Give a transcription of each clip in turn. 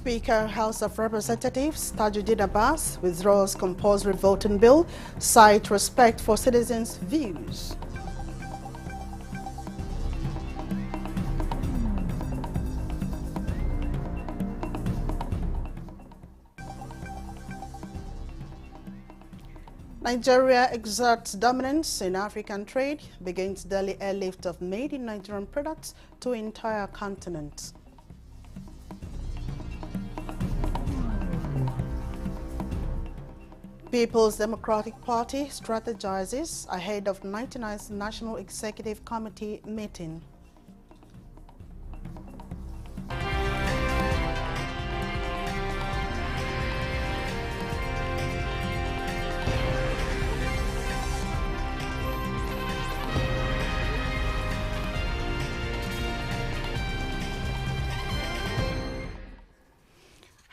Speaker, House of Representatives Tajuddin Abbas withdraws compulsory voting bill, cite respect for citizens' views. Nigeria exerts dominance in African trade, begins daily airlift of made in Nigerian products to entire continent. People's Democratic Party strategizes ahead of 99th National Executive Committee meeting.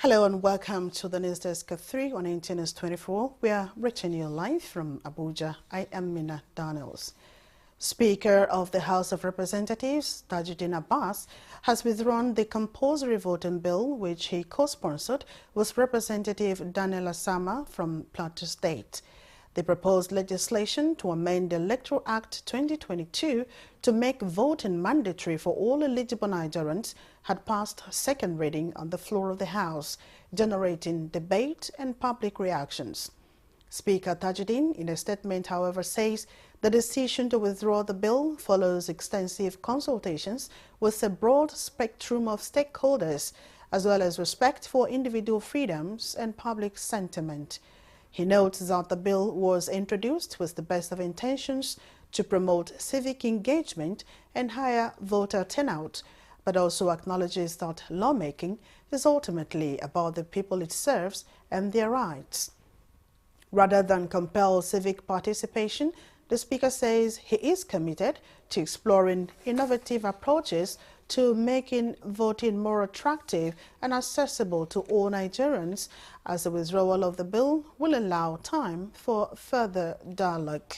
Hello and welcome to the News Desk at 3 on NTNS 24. We are reaching you live from Abuja. I am Mina Daniels. Speaker of the House of Representatives, Tajuddin Abbas, has withdrawn the compulsory voting bill which he co-sponsored with Representative Daniel Asama from Plateau State. The proposed legislation to amend the Electoral Act 2022 to make voting mandatory for all eligible Nigerians had passed second reading on the floor of the House, generating debate and public reactions. Speaker Tajuddin, in a statement, however, says the decision to withdraw the bill follows extensive consultations with a broad spectrum of stakeholders, as well as respect for individual freedoms and public sentiment. He notes that the bill was introduced with the best of intentions to promote civic engagement and higher voter turnout, but also acknowledges that lawmaking is ultimately about the people it serves and their rights. Rather than compel civic participation, the Speaker says he is committed to exploring innovative approaches to making voting more attractive and accessible to all Nigerians, as the withdrawal of the bill will allow time for further dialogue.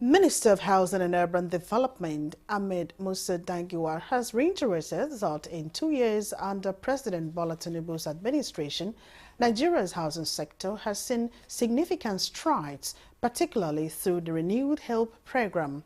Minister of Housing and Urban Development Ahmed Musa Dangiwa has reiterated that in 2 years under President Bola Tinubu's administration, Nigeria's housing sector has seen significant strides, particularly through the renewed HELP program.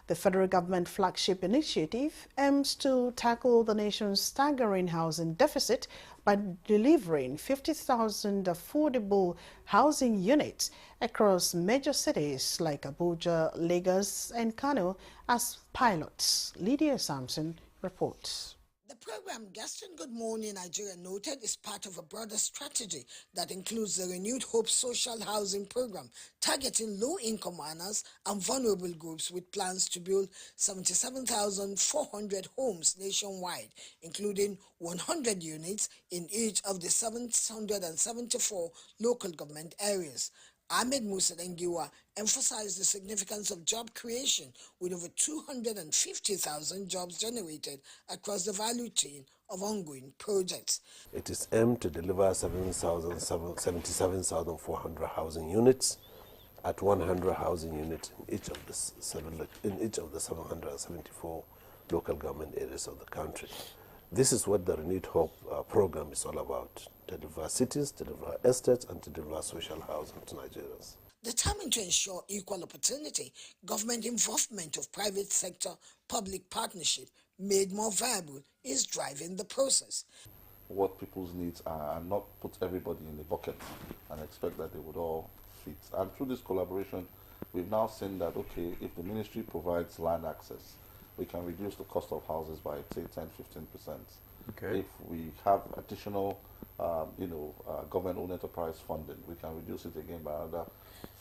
The federal government flagship initiative aims to tackle the nation's staggering housing deficit by delivering 50,000 affordable housing units across major cities like Abuja, Lagos, and Kano as pilots. Lydia Sampson reports. The program Gaston Good Morning Nigeria noted is part of a broader strategy that includes the renewed Hope Social Housing Program, targeting low-income earners and vulnerable groups with plans to build 77,400 homes nationwide, including 100 units in each of the 774 local government areas. Ahmed Musa Dangiwa emphasized the significance of job creation, with over 250,000 jobs generated across the value chain of ongoing projects. It is aimed to deliver 77,400 housing units at 100 housing units in each of the 774 local government areas of the country. This is what the Renewed Hope program is all about: to deliver cities, to deliver estates, and to deliver social housing to Nigerians. Determined to ensure equal opportunity, government involvement of private sector public partnership made more viable is driving the process. What people's needs are, and not put everybody in the bucket and expect that they would all fit. And through this collaboration, we've now seen that, okay, if the ministry provides land access, we can reduce the cost of houses by, say, 10–15%. Okay. If we have additional, government-owned enterprise funding, we can reduce it again by another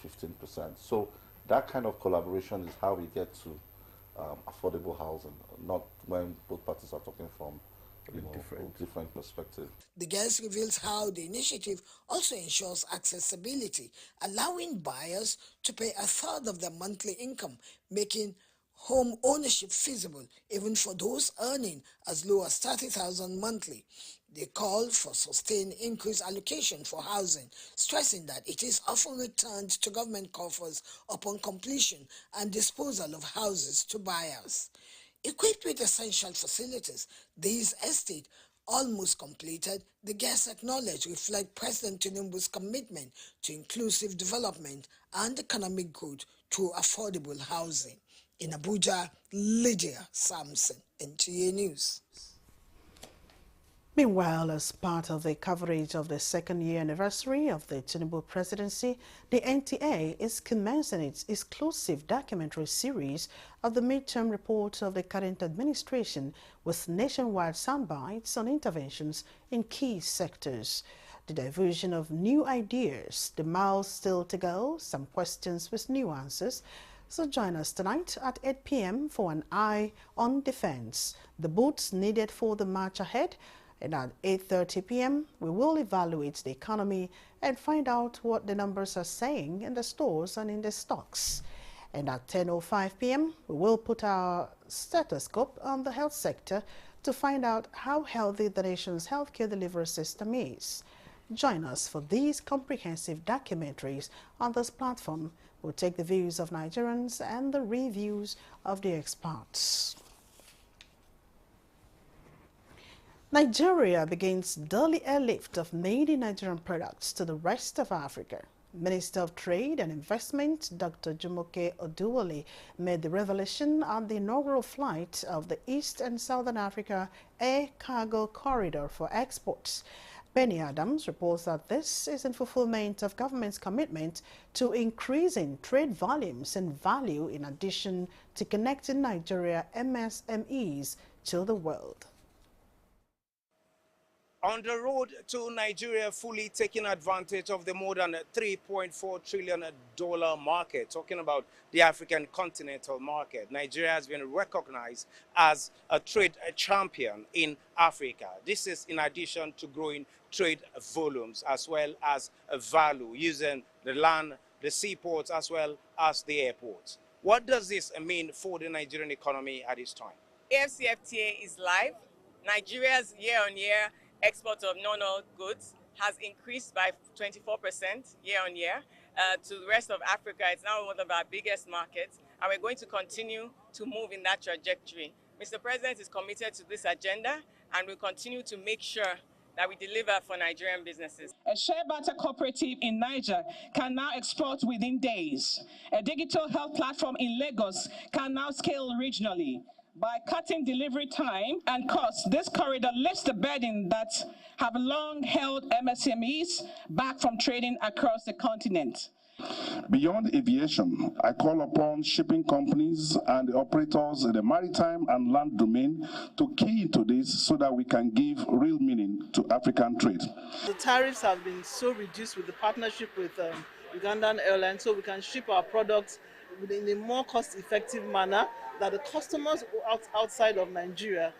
15%. So that kind of collaboration is how we get to affordable housing, not when both parties are talking from different perspectives. The guest reveals how the initiative also ensures accessibility, allowing buyers to pay a third of their monthly income, making home ownership feasible even for those earning as low as 30,000 monthly. They call for sustained increased allocation for housing, stressing that it is often returned to government coffers upon completion and disposal of houses to buyers. Equipped with essential facilities, these estates, almost completed, the guests acknowledged reflect President Tinubu's commitment to inclusive development and economic growth through affordable housing. In Abuja, Lydia Samson, NTA News. Meanwhile, as part of the coverage of the second-year anniversary of the Tinubu presidency, the NTA is commencing its exclusive documentary series of the midterm report of the current administration with nationwide soundbites on interventions in key sectors. The diversion of new ideas, the miles still to go, some questions with new answers. So join us tonight at 8 p.m. for an eye on defense, the boots needed for the march ahead. And at 8:30 p.m., we will evaluate the economy and find out what the numbers are saying in the stores and in the stocks. And at 10:05 p.m., we will put our stethoscope on the health sector to find out how healthy the nation's healthcare delivery system is. Join us for these comprehensive documentaries on this platform. We'll take the views of Nigerians and the reviews of the experts. Nigeria begins daily airlift of made-in-Nigerian products to the rest of Africa. Minister of Trade and Investment, Dr. Jumoke Oduwole, made the revelation on the inaugural flight of the East and Southern Africa Air Cargo Corridor for exports. Benny Adams reports that this is in fulfillment of government's commitment to increasing trade volumes and value in addition to connecting Nigeria MSMEs to the world. On the road to Nigeria fully taking advantage of the more than $3.4 trillion market, talking about the African continental market, Nigeria has been recognized as a trade champion in Africa. This is in addition to growing trade volumes as well as value using the land, the seaports as well as the airports. What does this mean for the Nigerian economy at this time? AfCFTA is live. Nigeria's year-on-year export of non-oil goods has increased by 24% year-on-year. To the rest of Africa, it's now one of our biggest markets, and we're going to continue to move in that trajectory. Mr. President is committed to this agenda, and we'll continue to make sure that we deliver for Nigerian businesses. A share barter cooperative in Niger can now export within days. A digital health platform in Lagos can now scale regionally. By cutting delivery time and costs, this corridor lifts the burden that have long held MSMEs back from trading across the continent. Beyond aviation, I call upon shipping companies and the operators in the maritime and land domain to key into this so that we can give real meaning to African trade. The tariffs have been so reduced with the partnership with Ugandan Airlines, so we can ship our products in a more cost-effective manner that the customers outside of Nigeria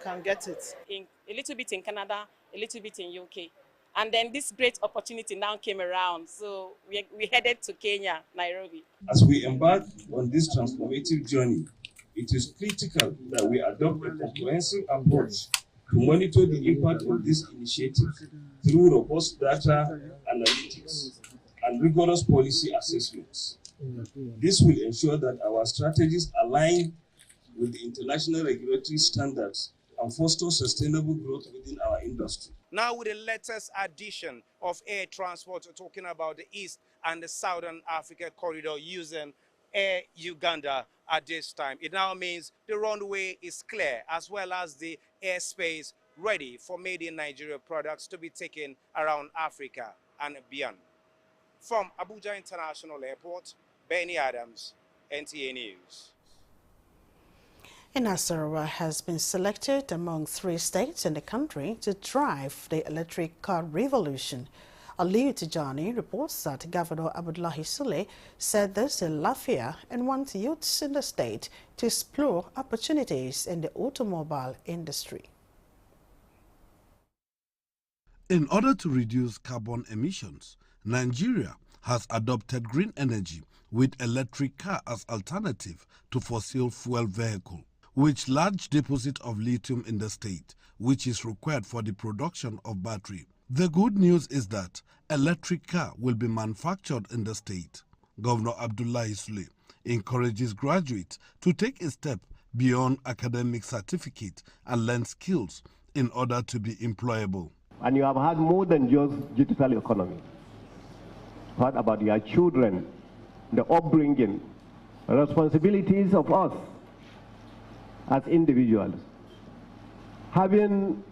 can get it. A little bit in Canada, a little bit in UK. And then this great opportunity now came around, so we headed to Kenya, Nairobi. As we embark on this transformative journey, it is critical that we adopt a comprehensive approach to monitor the impact of this initiative through robust data analytics and rigorous policy assessments. This will ensure that our strategies align with the international regulatory standards and foster sustainable growth within our industry. Now with the latest addition of air transport, we're talking about the East and the Southern Africa corridor using Air Uganda at this time. It now means the runway is clear as well as the airspace ready for made in Nigeria products to be taken around Africa and beyond. From Abuja International Airport, Benny Adams, NTA News. Nasarawa has been selected among 3 states in the country to drive the electric car revolution. Aliyu Tijani reports that Governor Abdullahi Sule said this in Lafia and wants youths in the state to explore opportunities in the automobile industry. In order to reduce carbon emissions, Nigeria has adopted green energy with electric car as alternative to fossil fuel vehicle, with large deposit of lithium in the state, which is required for the production of battery. The good news is that electric car will be manufactured in the state. Governor Abdullahi Sule encourages graduates to take a step beyond academic certificate and learn skills in order to be employable. And you have had more than just digital economy. What about your children, the upbringing, responsibilities of us as individuals, having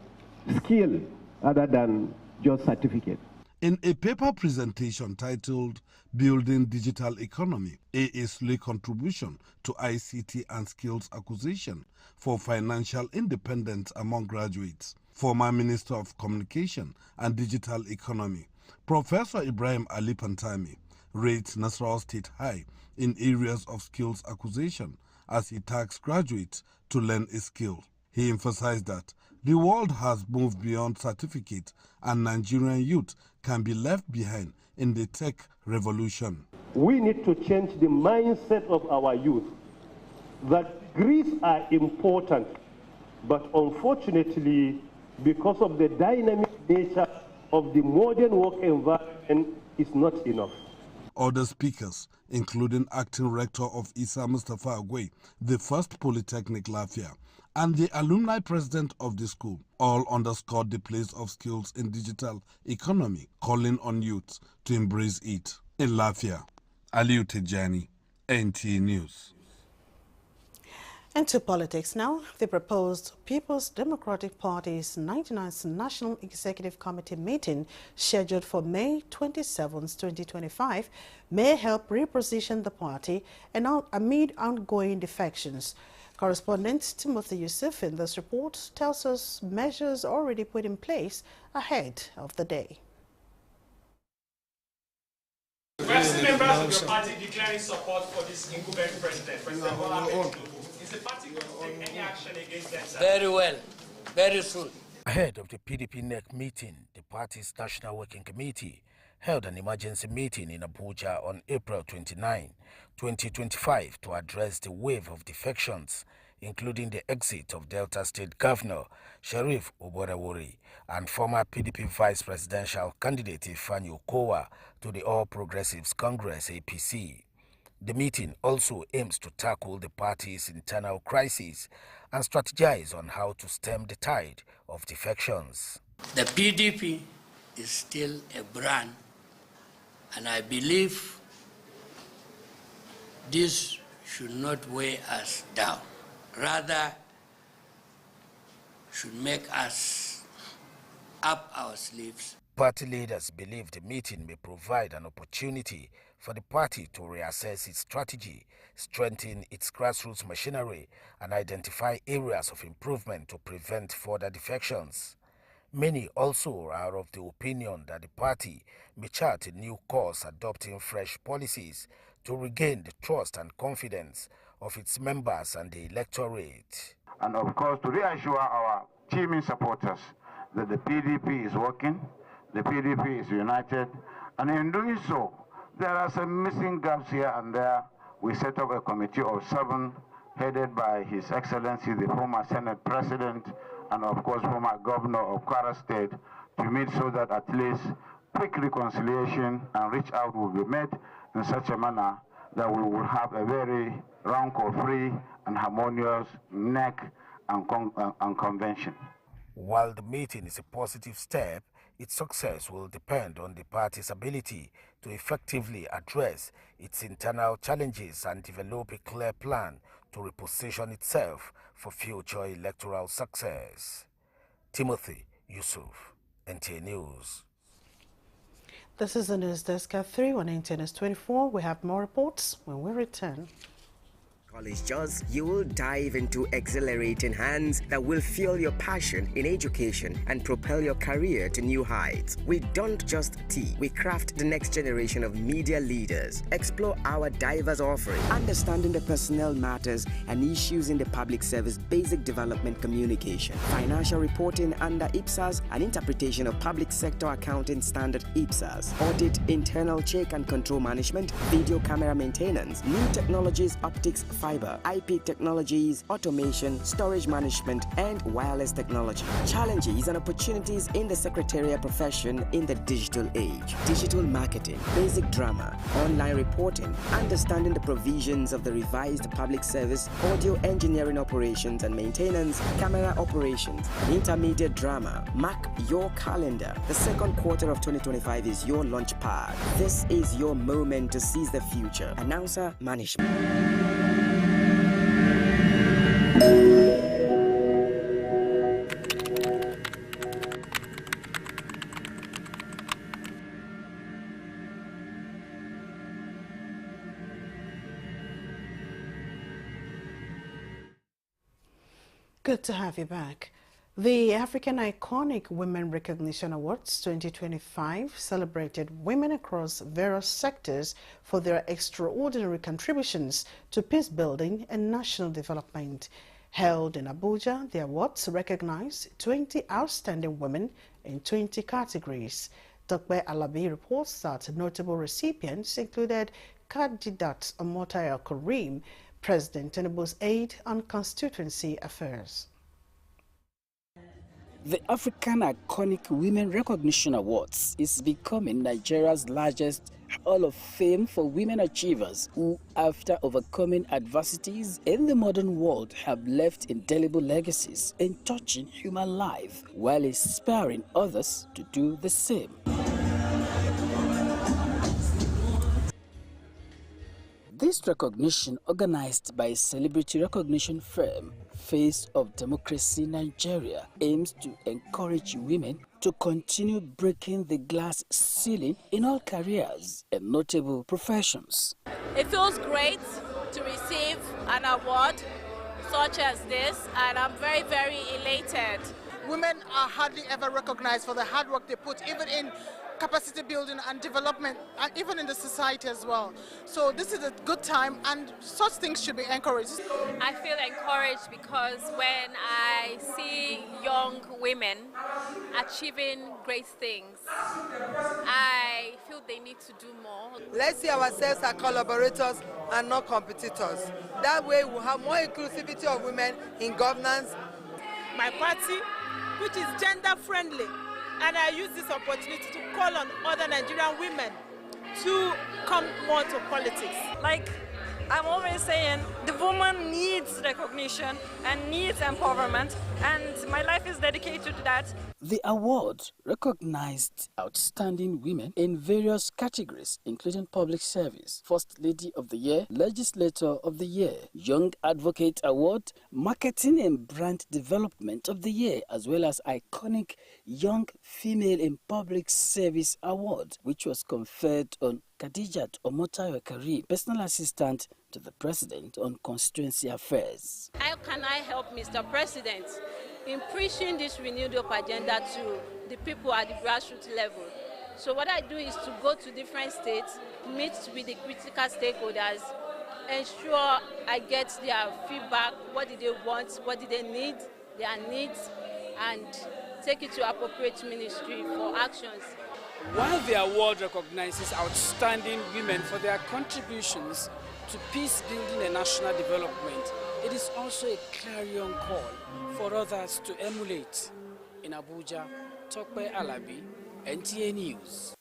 skill other than just certificate. In a paper presentation titled Building Digital Economy, AA's contribution to ICT and skills acquisition for financial independence among graduates, former Minister of Communication and Digital Economy, Professor Ibrahim Ali Pantami, rates Nasarawa State high in areas of skills acquisition as he tags graduates to learn a skill. He emphasized that the world has moved beyond certificate and Nigerian youth can be left behind in the tech revolution. We need to change the mindset of our youth that degrees are important, but unfortunately, because of the dynamic nature of the modern work environment, it's not enough. Other speakers, including Acting Rector of Isa Mustafa Agwe, the first Polytechnic Lafia, and the alumni president of the school, all underscored the place of skills in digital economy, calling on youth to embrace it. In Lafia, Aliu Tejani, NTA News. Into politics now. The proposed People's Democratic Party's 99th National Executive Committee meeting, scheduled for May 27, 2025, may help reposition the party and amid ongoing defections. Correspondent Timothy Yusuf in this report tells us measures already put in place ahead of the day. We have seen members of your party declaring support for this incumbent president, President Bola Ahmed Tinubu. Is the party going to take any action against them, sir? Very well, very soon. Ahead of the PDP NEC meeting, the party's National Working Committee held an emergency meeting in Abuja on April 29, 2025 to address the wave of defections, including the exit of Delta State Governor Sheriff Oborewori and former PDP Vice Presidential candidate Ifeanyi Okowa to the All Progressives Congress APC. The meeting also aims to tackle the party's internal crisis and strategize on how to stem the tide of defections. The PDP is still a brand, and I believe this should not weigh us down. Rather, should make us up our sleeves. Party leaders believe the meeting may provide an opportunity for the party to reassess its strategy, strengthen its grassroots machinery, and identify areas of improvement to prevent further defections. Many also are of the opinion that the party may chart a new course, adopting fresh policies to regain the trust and confidence of its members and the electorate. And of course, to reassure our teaming supporters that the PDP is working, the PDP is united, and in doing so, there are some missing gaps here and there. We set up a committee of 7 headed by His Excellency, the former Senate President, and of course, former Governor of Kwara State, to meet so that at least quick reconciliation and reach out will be made in such a manner that we will have a very rancor-free and harmonious NEC and convention. While the meeting is a positive step, its success will depend on the party's ability to effectively address its internal challenges and develop a clear plan to reposition itself for future electoral success. Timothy Yusuf, NTA News. This is the News Desk at 3 on NTNS 24. We have more reports when we return. College Jaws, you will dive into exhilarating hands that will fuel your passion in education and propel your career to new heights. We don't just teach, we craft the next generation of media leaders. Explore our diverse offering, understanding the personnel matters and issues in the public service, basic development communication, financial reporting under IPSAS, and interpretation of public sector accounting standard IPSAS, audit, internal check and control management, video camera maintenance, new technologies, optics, fiber, IP technologies, automation, storage management, and wireless technology. Challenges and opportunities in the secretarial profession in the digital age. Digital marketing, basic drama, online reporting, understanding the provisions of the revised public service, audio engineering operations and maintenance, camera operations, and intermediate drama. Mark your calendar. The second quarter of 2025 is your launch pad. This is your moment to seize the future. Announcer Management. Good to have you back. The African Iconic Women Recognition Awards 2025 celebrated women across various sectors for their extraordinary contributions to peace building and national development. Held in Abuja, the awards recognized 20 outstanding women in 20 categories. Dr. Alabi reports that notable recipients included Khadidat Omotayo Karim, President Tinubu's aide on constituency affairs. The African Iconic Women Recognition Awards is becoming Nigeria's largest Hall of Fame for women achievers who, after overcoming adversities in the modern world, have left indelible legacies in touching human life while inspiring others to do the same. This recognition, organized by a celebrity recognition firm, Face of Democracy Nigeria, aims to encourage women to continue breaking the glass ceiling in all careers and notable professions. It feels great to receive an award such as this, and I'm very, very elated. Women are hardly ever recognized for the hard work they put, even in capacity building and development, and even in the society as well. So this is a good time, and such things should be encouraged. I feel encouraged because when I see young women achieving great things, I feel they need to do more. Let's see ourselves as collaborators and not competitors. That way we'll have more inclusivity of women in governance. My party, which is gender friendly, and I use this opportunity to call on other Nigerian women to come more to politics. Like I'm always saying, the woman needs recognition and needs empowerment, and my life is dedicated to that. The award recognized outstanding women in various categories, including public service, First Lady of the Year, Legislator of the Year, Young Advocate Award, Marketing and Brand Development of the Year, as well as Iconic Young Female in Public Service Award, which was conferred on Khadijat Omotayo Karim, Personal Assistant to the President on Constituency Affairs. How can I help Mr. President in pushing this renewed hope agenda to the people at the grassroots level? So what I do is to go to different states, meet with the critical stakeholders, ensure I get their feedback, what do they want, what do they need, their needs, and take it to appropriate ministry for actions. While the award recognizes outstanding women for their contributions to peace building and national development, it is also a clarion call for others to emulate. In Abuja, Tokpe Alabi, NTA News.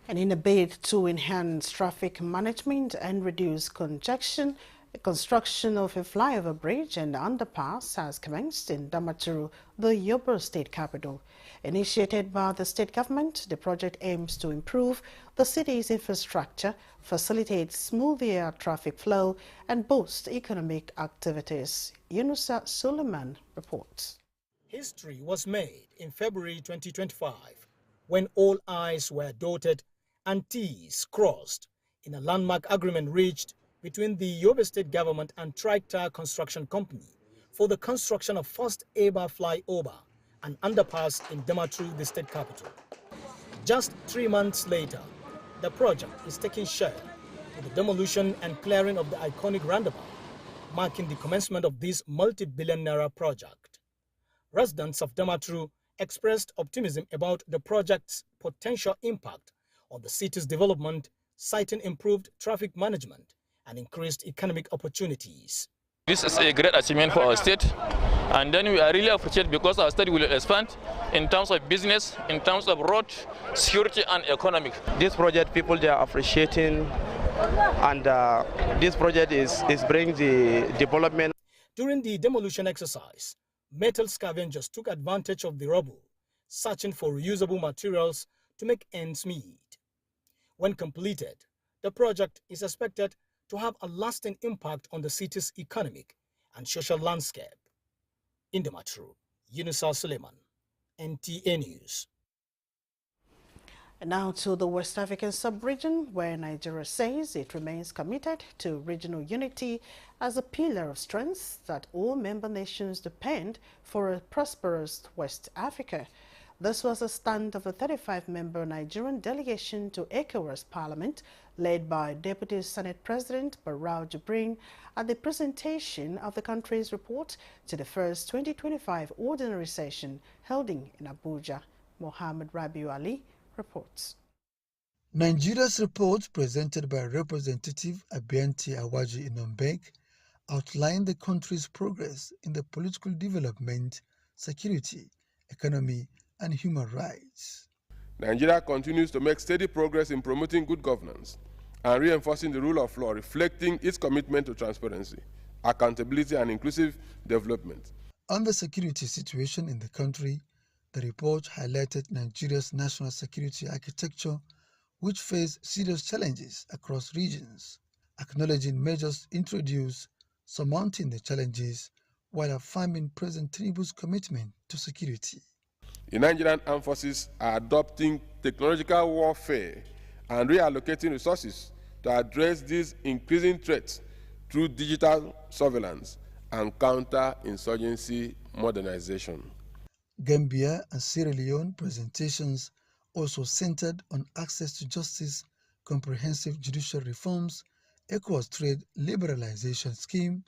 And in a bid to enhance traffic management and reduce congestion, the construction of a flyover bridge and underpass has commenced in Damaturu, the Yobe state capital. Initiated by the state government, the project aims to improve the city's infrastructure, facilitate smoother traffic flow, and boost economic activities. Yunusa Suleiman reports. History was made in February 2025 when all I's were dotted and T's crossed in a landmark agreement reached between the Yobe State Government and Tractor Construction Company for the construction of first ever flyover and underpass in Damaturu, the state capital. Just 3 months later, the project is taking shape with the demolition and clearing of the iconic roundabout, marking the commencement of this multi-billion naira project. Residents of Damaturu expressed optimism about the project's potential impact on the city's development, citing improved traffic management and increased economic opportunities. This is a great achievement for our state, and then we are really appreciated because our state will expand in terms of business, in terms of road, security and economic. This project, people they are appreciating, and this project is bringing the development. During the demolition exercise, metal scavengers took advantage of the rubble, searching for reusable materials to make ends meet. When completed, the project is expected to have a lasting impact on the city's economic and social landscape. In the Matru, Yunusa Suleiman, NTA News. And now to the West African sub-region, where Nigeria says it remains committed to regional unity as a pillar of strength that all member nations depend for a prosperous West Africa. This was a stand of the 35-member Nigerian delegation to ECOWAS Parliament, led by Deputy Senate President Barrow Jibrin, at the presentation of the country's report to the first 2025 ordinary session held in Abuja. Mohammed Rabiu Ali reports. Nigeria's report, presented by Representative Abianti Awaji Inombek, outlined the country's progress in the political development, security, economy, and human rights. Nigeria continues to make steady progress in promoting good governance and reinforcing the rule of law, reflecting its commitment to transparency, accountability, and inclusive development. On the security situation in the country, the report highlighted Nigeria's national security architecture, which faced serious challenges across regions, acknowledging measures introduced, surmounting the challenges, while affirming President Tinubu's commitment to security. The Nigerian armed forces are adopting technological warfare and reallocating resources to address these increasing threats through digital surveillance and counter-insurgency modernization. Gambia and Sierra Leone presentations also centered on access to justice, comprehensive judicial reforms, ECOWAS trade liberalization scheme,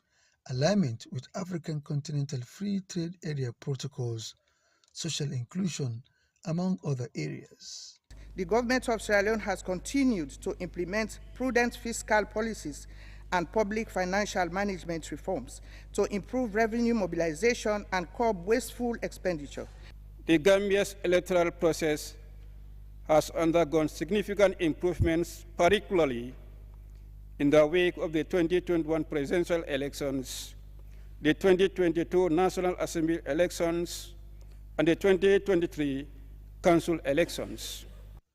alignment with African Continental Free Trade Area protocols, social inclusion, among other areas. The government of Sierra Leone has continued to implement prudent fiscal policies and public financial management reforms to improve revenue mobilization and curb wasteful expenditure. The Gambia's electoral process has undergone significant improvements, particularly in the wake of the 2021 presidential elections, the 2022 National Assembly elections, and the 2023 council elections.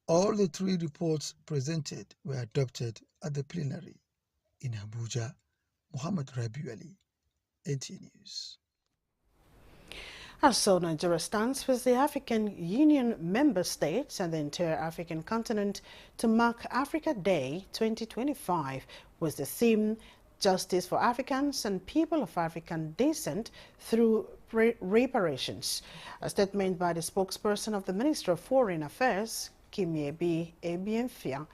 All the three reports presented were adopted at the plenary. In Abuja, Muhammad Rabiu Ali, NTA News. And so Nigeria stands with the African Union member states and the entire African continent to mark Africa Day 2025 with the theme Justice for Africans and People of African Descent through Reparations. A statement by the spokesperson of the Ministry of Foreign Affairs, Kimiebi Ebiemfia,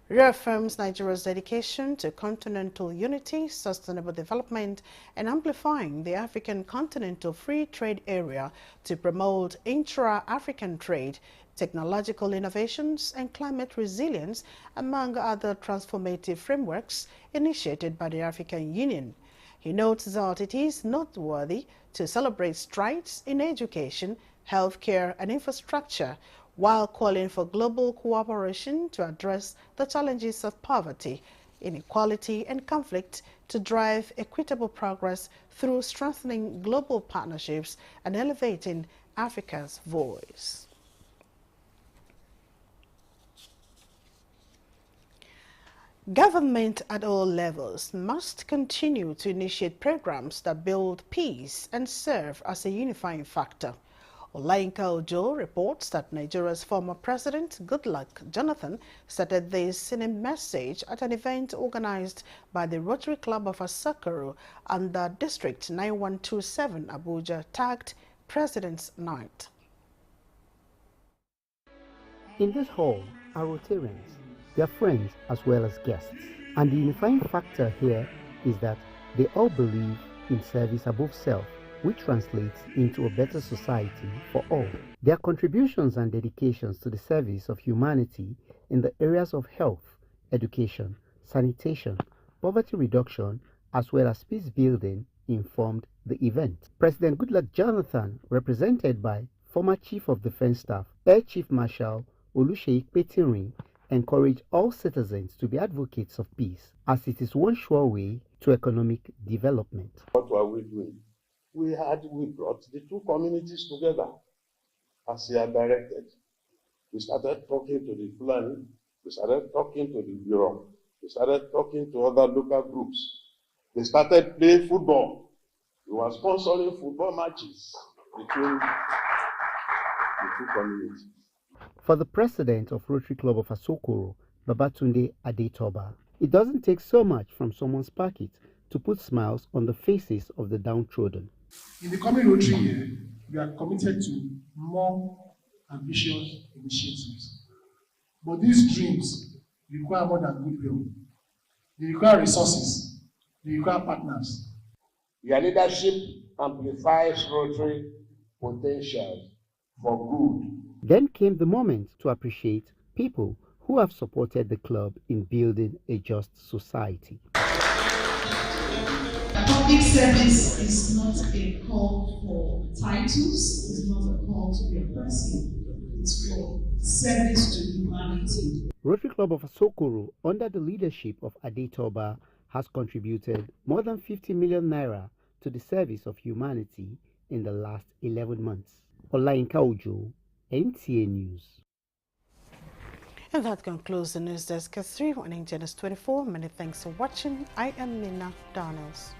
reaffirms Nigeria's dedication to continental unity, sustainable development, and amplifying the African Continental Free Trade Area to promote intra-African trade, technological innovations, and climate resilience, among other transformative frameworks initiated by the African Union. He notes that it is noteworthy to celebrate strides in education, healthcare, and infrastructure, while calling for global cooperation to address the challenges of poverty, inequality, and conflict to drive equitable progress through strengthening global partnerships and elevating Africa's voice. Government at all levels must continue to initiate programs that build peace and serve as a unifying factor. Olayinka Ojo reports that Nigeria's former president, Goodluck Jonathan, stated this in a message at an event organized by the Rotary Club of Asakuru under District 9127 Abuja, tagged President's Night. In this hall are Rotarians, their friends as well as guests. And the unifying factor here is that they all believe in service above self, which translates into a better society for all. Their contributions and dedications to the service of humanity in the areas of health, education, sanitation, poverty reduction, as well as peace building, informed the event. President Goodluck Jonathan, represented by former Chief of Defense Staff, Air Chief Marshal Oluseyi Petirin, encouraged all citizens to be advocates of peace, as it is one sure way to economic development. What were we doing? We brought the two communities together as he had directed. We started talking to the Fulani, we started talking to the Bureau, we started talking to other local groups. They started playing football. We were sponsoring football matches between the two communities. For the president of Rotary Club of Asokoro, Babatunde Adetoba, it doesn't take so much from someone's pocket to put smiles on the faces of the downtrodden. In the coming Rotary year, we are committed to more ambitious initiatives. But these dreams require more than goodwill. They require resources. They require partners. Your leadership amplifies Rotary potential for good. Then came the moment to appreciate people who have supported the club in building a just society. Public service is not a call for titles, it's not a call to be oppressive, it's for service to humanity. Rotary Club of Asokoro, under the leadership of Adetoba, has contributed more than 50 million naira to the service of humanity in the last 11 months. Olayinka Ojo, NTA News. And that concludes the News Desk at 3 on NTN 24. Many thanks for watching. I am Mina Daniels.